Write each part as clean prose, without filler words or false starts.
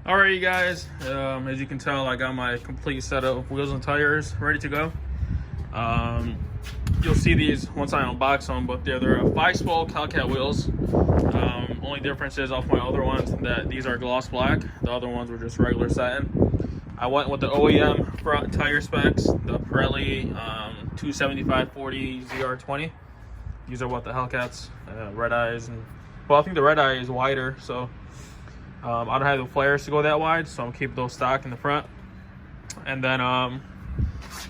Alright, you guys, as you can tell, I got my complete set of wheels and tires ready to go. You'll see these once I unbox them, but they're 5-spoke Hellcat wheels. Only difference is off my other ones that these are gloss black. The other ones were just regular satin. I went with the OEM front tire specs, the Pirelli 275/40 ZR20. These are what the Hellcats, Redeyes, and well, I think the Redeye is wider, so I don't have the flares to go that wide, so I'm keeping those stock in the front. And then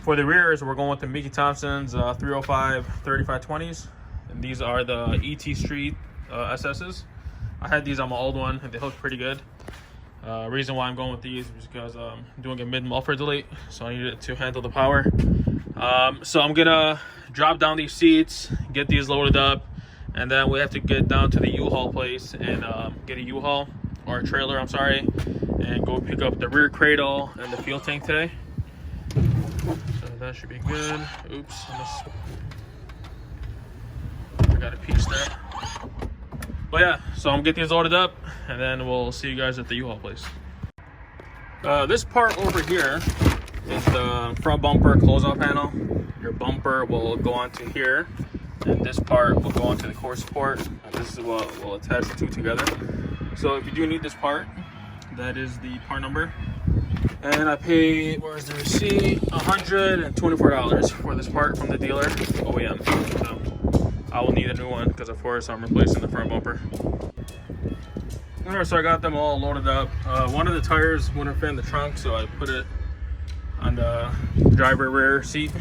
for the rears, we're going with the Mickey Thompson's 305 3520s, and these are the ET Street SS's. I had these on my old one, and they look pretty good. Reason why I'm going with these is because I'm doing a mid-muffler delete, so I need it to handle the power. So I'm gonna drop down these seats, get these loaded up, and then we have to get down to the U-Haul place and get a U-Haul, or a trailer, I'm sorry, and go pick up the rear cradle and the fuel tank today. So that should be good. Oops, I got a piece there. But yeah, so I'm gonna get these loaded up, and then we'll see you guys at the U-Haul place. This part over here is the front bumper closeout panel. Your bumper will go onto here, and this part will go onto the core support. And this is what we'll attach the two together. So if you do need this part, that is the part number. And I paid, where's the receipt? $124 for this part from the dealer, OEM. So I will need a new one because of course I'm replacing the front bumper. Alright, so I got them all loaded up. One of the tires wouldn't fit in the trunk, so I put it on the driver rear seat.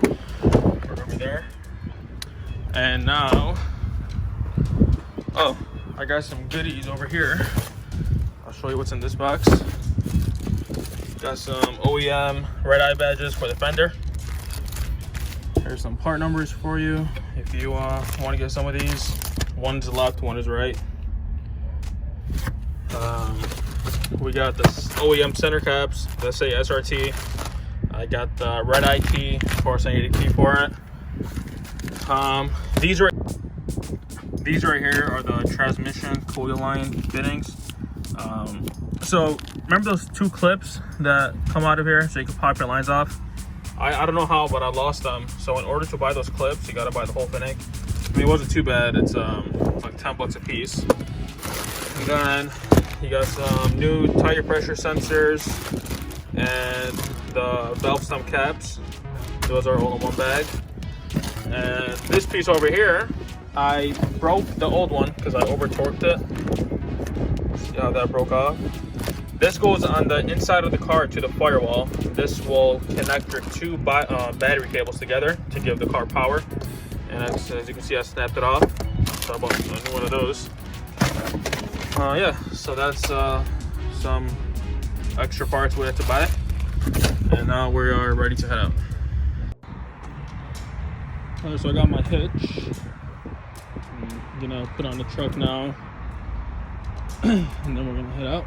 Right over there. And now, oh, I got some goodies over here. I'll show you what's in this box. Got some OEM Redeye badges for the fender. Here's some part numbers for you if you want to get some of these. One's left, one is right. We got the OEM center caps that say SRT. I got the Redeye key, of course I need a key for it. These right here are the transmission coil line fittings. So remember those two clips that come out of here so you can pop your lines off? I don't know how, but I lost them. So in order to buy those clips, you gotta buy the whole fitting. I mean, it wasn't too bad. It's like 10 bucks a piece. And then you got some new tire pressure sensors and the valve stump caps. Those are all in one bag. And this piece over here, I broke the old one because I over torqued it. See how that broke off? This goes on the inside of the car to the firewall. This will connect your two battery cables together to give the car power. And as you can see, I snapped it off. So I bought a new one of those. Yeah, so that's some extra parts we had to buy. And now we are ready to head out. Alright, so I got my hitch. I'm gonna put on the truck now. And then we're gonna head out.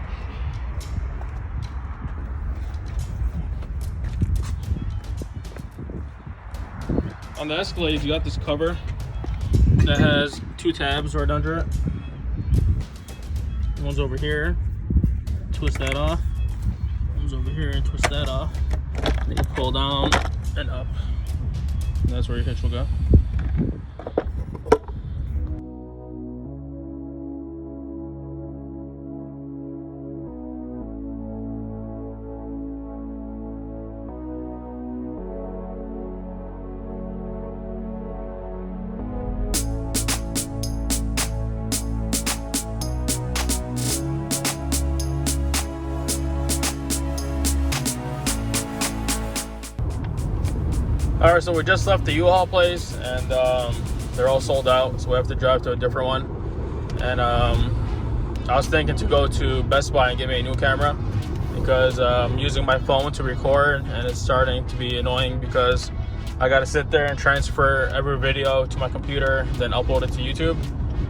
On the Escalade, you got this cover that has two tabs right under it. One's over here, twist that off. One's over here and twist that off. Then you pull down and up. And that's where your hitch will go. All right, so we just left the U-Haul place, and they're all sold out, so we have to drive to a different one. And I was thinking to go to Best Buy and get me a new camera because I'm using my phone to record, and it's starting to be annoying because I got to sit there and transfer every video to my computer, then upload it to YouTube,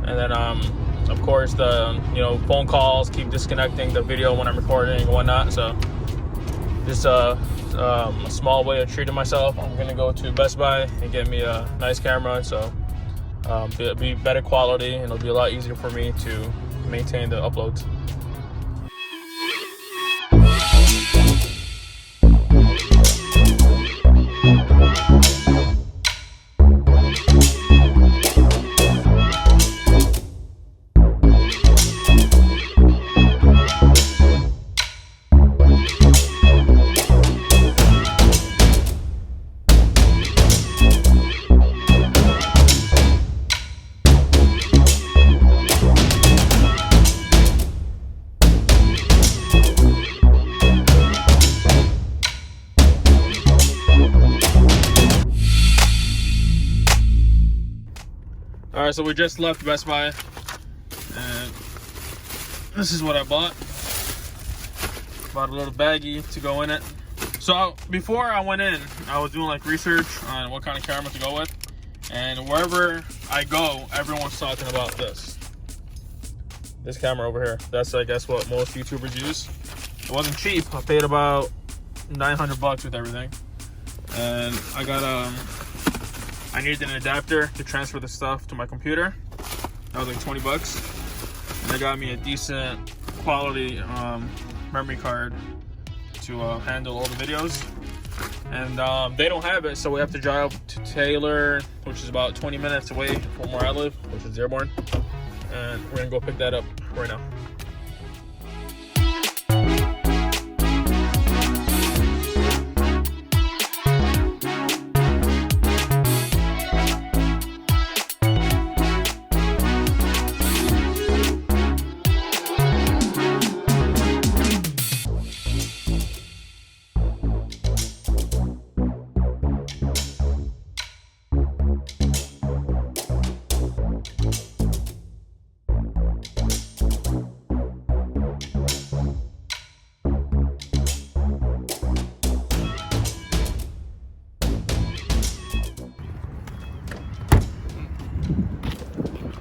and then of course the phone calls keep disconnecting the video when I'm recording and whatnot. So just a small way of treating myself. I'm gonna go to Best Buy and get me a nice camera. So be better quality, and it'll be a lot easier for me to maintain the uploads. All right, so we just left Best Buy, and this is what I bought. Bought a little baggie to go in it. So before I went in, I was doing like research on what kind of camera to go with, and wherever I go, everyone's talking about this camera over here. That's, I guess, what most YouTubers use. It wasn't cheap. I paid about 900 bucks with everything, and I got I needed an adapter to transfer the stuff to my computer. That was like 20 bucks. And they got me a decent quality memory card to handle all the videos. And they don't have it, so we have to drive to Taylor, which is about 20 minutes away from where I live, which is Dearborn. And we're gonna go pick that up right now.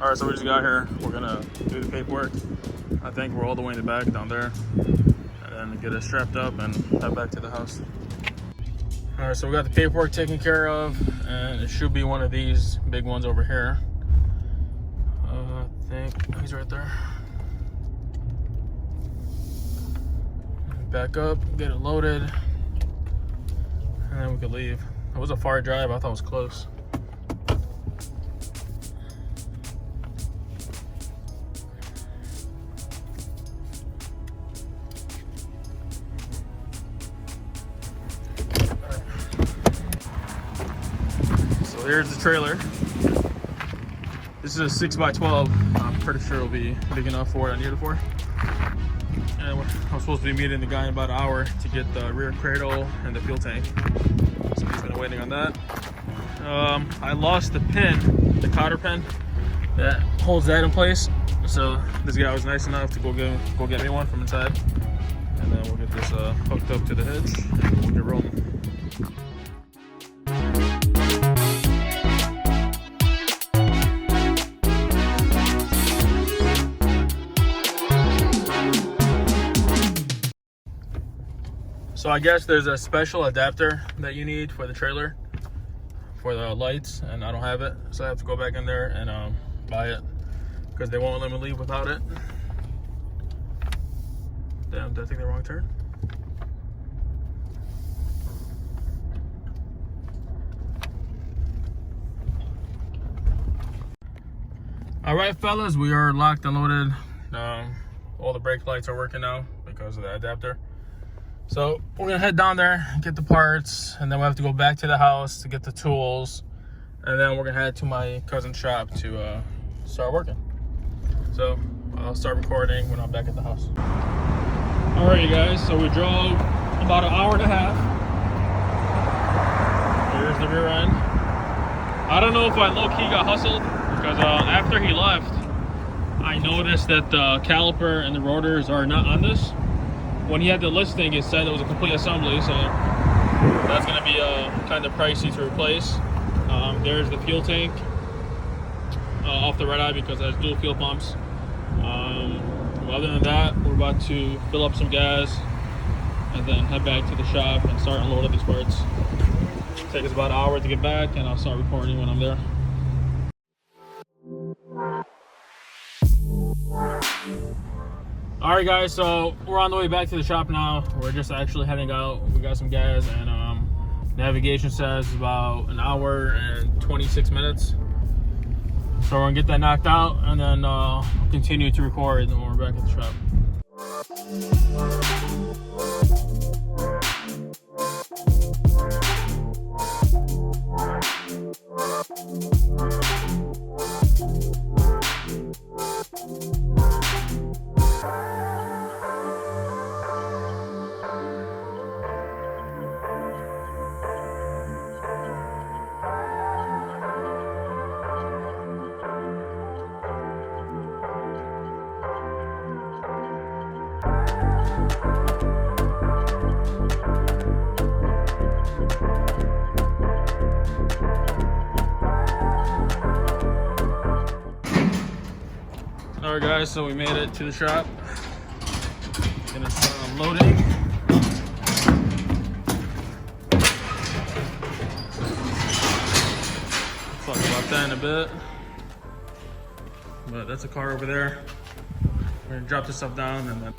All right, so we just got here. We're gonna do the paperwork. I think we're all the way in the back down there, and then get it strapped up and head back to the house. All right, so we got the paperwork taken care of, and it should be one of these big ones over here. I think he's right there. Back up, get it loaded, and then we could leave. It was a far drive. I thought it was close. Here's the trailer. This is a 6x12. I'm pretty sure it'll be big enough for what I need it for. And I'm supposed to be meeting the guy in about an hour to get the rear cradle and the fuel tank. So he's been waiting on that. I lost the pin, the cotter pin that holds that in place. So this guy was nice enough to go get me one from inside. And then we'll get this hooked up to the hitch and we'll get rolling. So I guess there's a special adapter that you need for the trailer, for the lights, and I don't have it. So I have to go back in there and buy it, because they won't let me leave without it. Damn, did I take the wrong turn? All right, fellas, we are locked and loaded. All the brake lights are working now because of the adapter. So we're gonna head down there, get the parts, and then we have to go back to the house to get the tools, and then we're gonna head to my cousin's shop to start working. So I'll start recording when I'm back at the house. All right, you guys, so we drove about an hour and a half. Here's the rear end. I don't know if I low-key got hustled, because after he left, I noticed that the caliper and the rotors are not on this. When he had the listing, it said it was a complete assembly, so that's going to be kind of pricey to replace. There's the fuel tank off the REDEYE because it has dual fuel pumps. Other than that, we're about to fill up some gas and then head back to the shop and start unloading these parts. It'll take us about an hour to get back, and I'll start recording when I'm there. All right, guys, so we're on the way back to the shop now. We're just actually heading out. We got some gas, and navigation says about an hour and 26 minutes. So we're gonna get that knocked out, and then continue to record when we're back at the shop. Alright guys, so we made it to the shop. Gonna start unloading. Talk about that in a bit. But that's a car over there. We're gonna drop this stuff down and then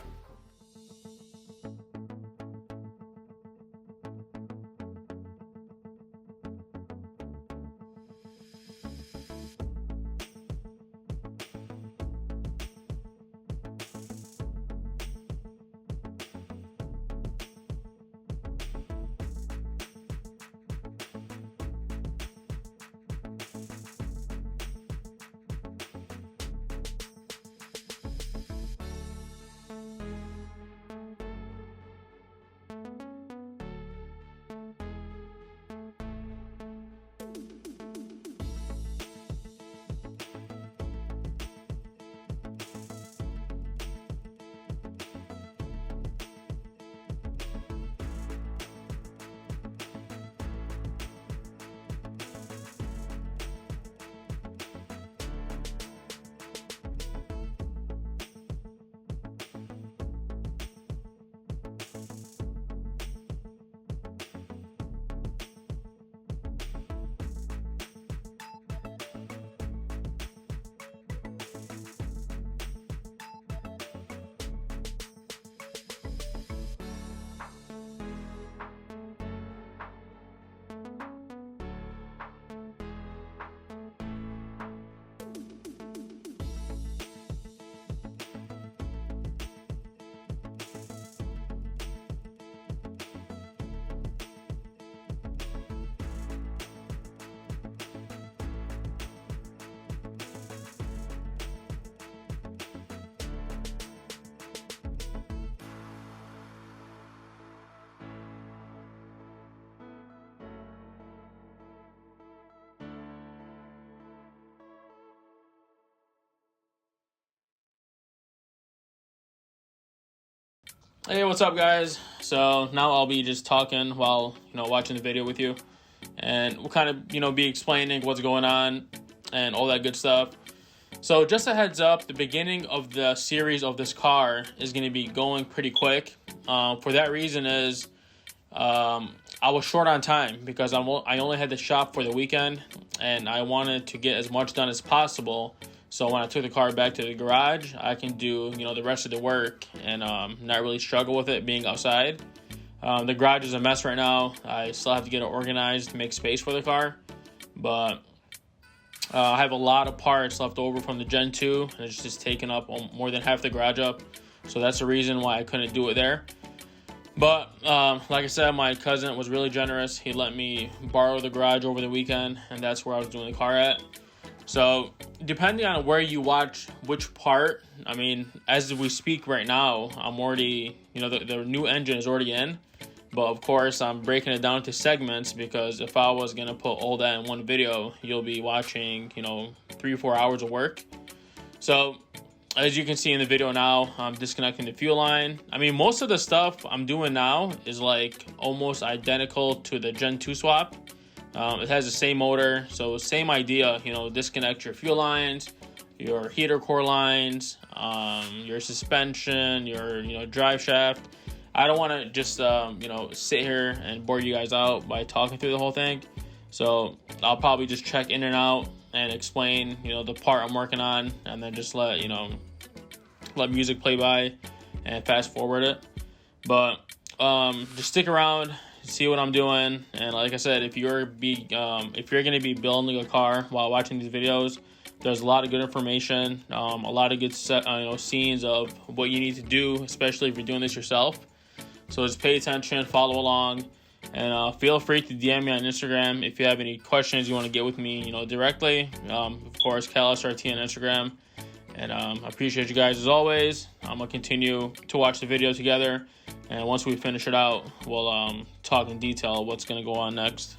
hey, what's up guys? So now I'll be just talking while watching the video with you, and we'll kind of be explaining what's going on and all that good stuff. So just a heads up, the beginning of the series of this car is going to be going pretty quick. For that reason is I was short on time because I only had the shop for the weekend, and I wanted to get as much done as possible. So when I took the car back to the garage, I can do, the rest of the work and not really struggle with it being outside. The garage is a mess right now. I still have to get it organized to make space for the car. But I have a lot of parts left over from the Gen 2, and it's just taken up more than half the garage up. So that's the reason why I couldn't do it there. But like I said, my cousin was really generous. He let me borrow the garage over the weekend, and that's where I was doing the car at. So depending on where you watch which part, I mean, as we speak right now, I'm already, the new engine is already in. But of course, I'm breaking it down to segments because if I was going to put all that in one video, you'll be watching, 3 or 4 hours of work. So as you can see in the video now, I'm disconnecting the fuel line. I mean, most of the stuff I'm doing now is like almost identical to the Gen 2 swap. It has the same motor, so same idea, disconnect your fuel lines, your heater core lines, your suspension, your drive shaft. I don't want to just, sit here and bore you guys out by talking through the whole thing. So I'll probably just check in and out and explain, the part I'm working on, and then just let music play by. and fast forward it. But just stick around, see what I'm doing. And like I said, if you're going to be building a car while watching these videos, there's a lot of good information, a lot of good scenes of what you need to do, especially if you're doing this yourself. So just pay attention, follow along, and feel free to DM me on Instagram if you have any questions you want to get with me, directly. Of course, CalSRT on Instagram. And I appreciate you guys as always. I'm going to continue to watch the video together. And once we finish it out, we'll talk in detail what's going to go on next.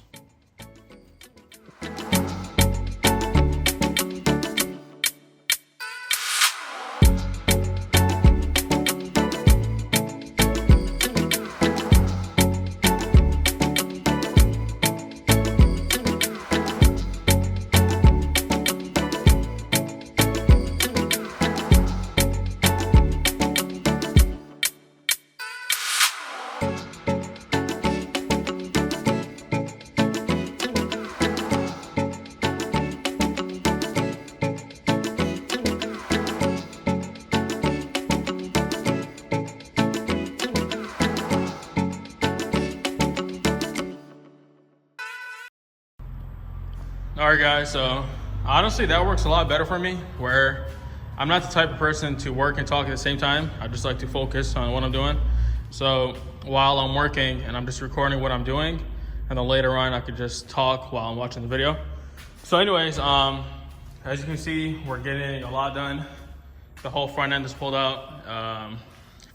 Alright guys, so honestly that works a lot better for me, where I'm not the type of person to work and talk at the same time. I just like to focus on what I'm doing. So while I'm working and I'm just recording what I'm doing, and then later on I could just talk while I'm watching the video. So anyways, as you can see, we're getting a lot done. The whole front end is pulled out.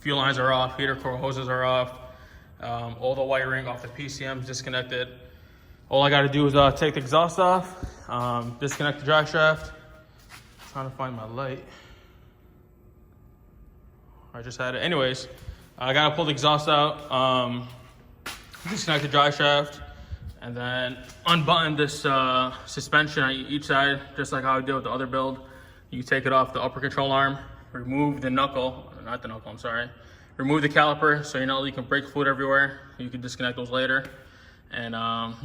Fuel lines are off, heater core hoses are off. All the wiring off the PCM is disconnected. All I gotta do is take the exhaust off, disconnect the drive shaft. I'm trying to find my light. I just had it. Anyways, I gotta pull the exhaust out, disconnect the drive shaft, and then unbutton this suspension on each side, just like how I did with the other build. You take it off the upper control arm, remove the knuckle, not the knuckle, I'm sorry. Remove the caliper so you're not leaking brake fluid everywhere. You can disconnect those later. And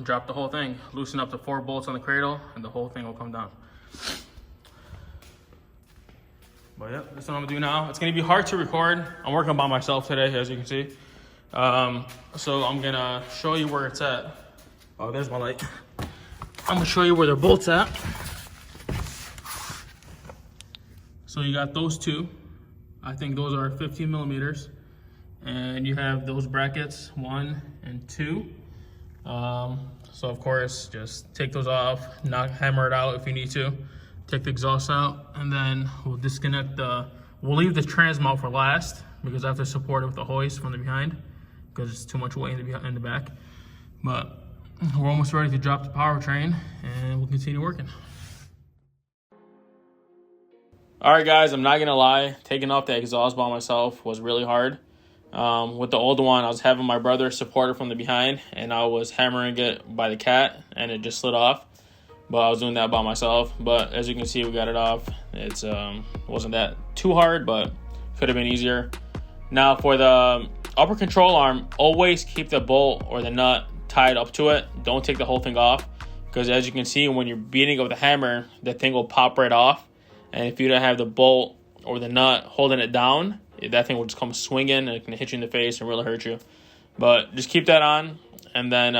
drop the whole thing, loosen up the 4 bolts on the cradle, and the whole thing will come down. But yeah, that's what I'm gonna do now. It's gonna be hard to record. I'm working by myself today, as you can see. So I'm gonna show you where it's at. Oh, there's my light. I'm gonna show you where the bolts at. So you got those two. I think those are 15 millimeters. And you have those brackets, 1 and 2. So of course, just take those off, hammer it out if you need to. Take the exhaust out, and then we'll disconnect we'll leave the trans mount for last, because I have to support it with the hoist from the behind, because it's too much weight in the back. But we're almost ready to drop the powertrain, and we'll continue working. All right guys, I'm not gonna lie, taking off the exhaust by myself was really hard. With the old one, I was having my brother support it from the behind, and I was hammering it by the cat, and it just slid off. But I was doing that by myself. But as you can see, we got it off. It's wasn't that too hard, but could have been easier. Now for the upper control arm, always keep the bolt or the nut tied up to it. Don't take the whole thing off, because as you can see, when you're beating it with a hammer, the thing will pop right off. And if you don't have the bolt or the nut holding it down, that thing will just come swinging, and it can hit you in the face and really hurt you. But just keep that on, and then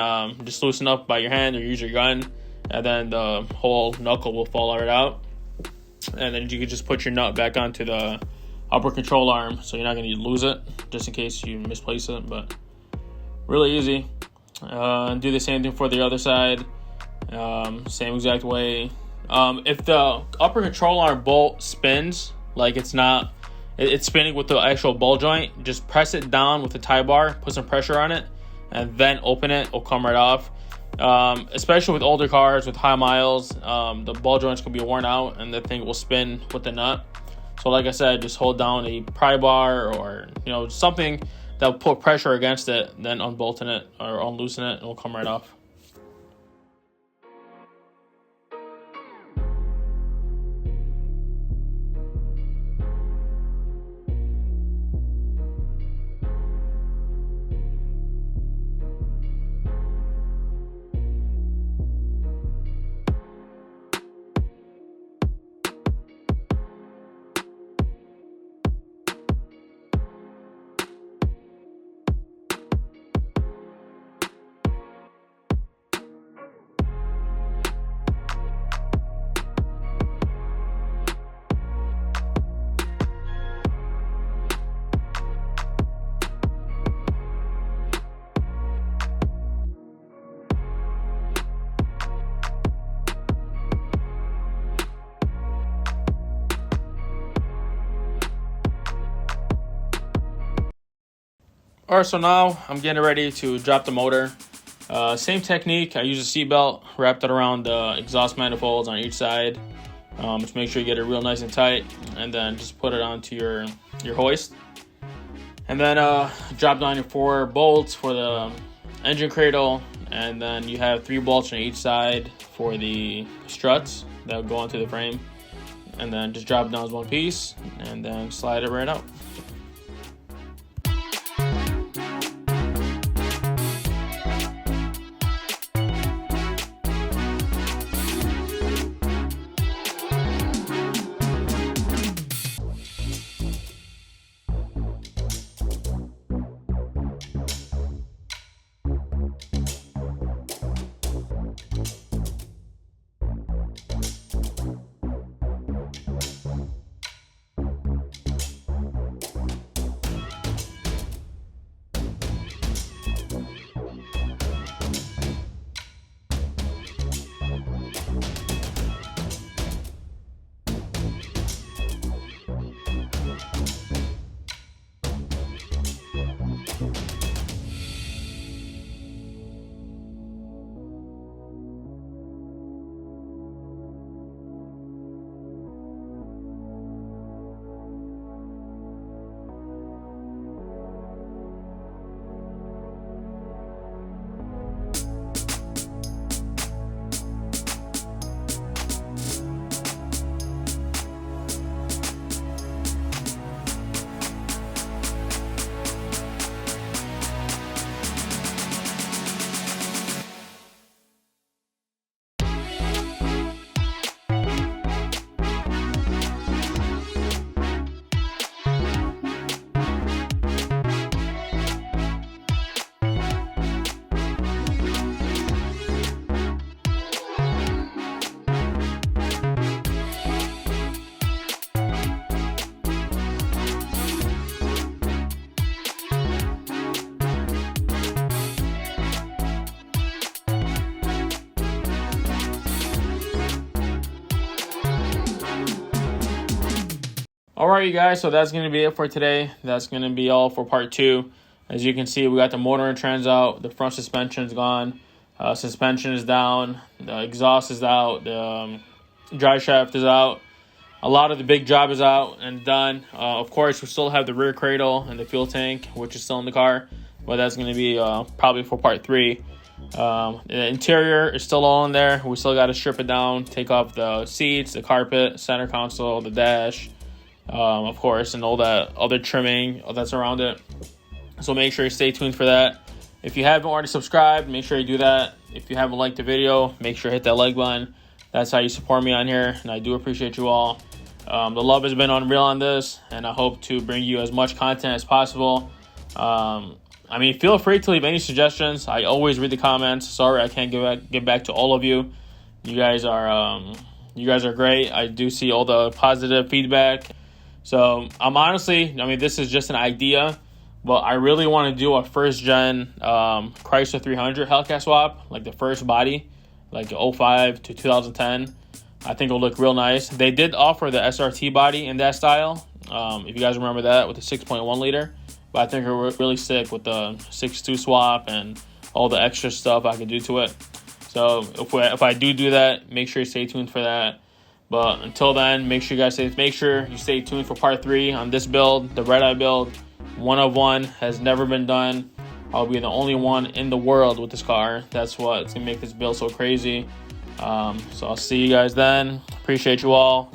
just loosen up by your hand or use your gun, and then the whole knuckle will fall right out. And then you can just put your nut back onto the upper control arm, so you're not going to lose it, just in case you misplace it. But really easy. Do the same thing for the other side, same exact way. If the upper control arm bolt spins, like it's spinning with the actual ball joint, just press it down with the tie bar, put some pressure on it, and then open it. It'll come right off. Especially with older cars with high miles, the ball joints can be worn out, and the thing will spin with the nut. So like I said, just hold down a pry bar or something that will put pressure against it, then unbolting it or unloosen it, and it will come right off. All right, so now I'm getting ready to drop the motor. Same technique. I use a seat belt, wrapped it around the exhaust manifolds on each side. Just make sure you get it real nice and tight, and then just put it onto your hoist. And then drop down your 4 bolts for the engine cradle, and then you have 3 bolts on each side for the struts that will go onto the frame. And then just drop it down as one piece, and then slide it right out. Alright, you guys, so that's going to be it for today. That's going to be all for part 2. As you can see, we got the motor and trans out, the front suspension is gone, suspension is down, the exhaust is out, the drive shaft is out. A lot of the big job is out and done. Of course, we still have the rear cradle and the fuel tank, which is still in the car, but that's going to be probably for part 3. The interior is still all in there. We still got to strip it down, take off the seats, the carpet, center console, the dash, of course, and all that other trimming that's around it. So make sure you stay tuned for that. If you haven't already subscribed, make sure you do that. If you haven't liked the video, make sure you hit that like button. That's how you support me on here, and I do appreciate you all. The love has been unreal on this, and I hope to bring you as much content as possible. I mean, feel free to leave any suggestions. I always read the comments. Sorry I can't get back to all of you. You guys are great. I do see all the positive feedback. So I'm honestly, I mean, this is just an idea, but I really want to do a first gen Chrysler 300 Hellcat swap, like the first body, like 05 to 2010. I think it'll look real nice. They did offer the SRT body in that style, if you guys remember that, with the 6.1 liter. But I think it'll really sick with the 6.2 swap and all the extra stuff I can do to it. So if I do that, make sure you stay tuned for that. But until then, make sure you stay tuned for part 3 on this build, the Red Eye build. 1 of 1 has never been done. I'll be the only one in the world with this car. That's what's gonna make this build so crazy. So I'll see you guys then. Appreciate you all.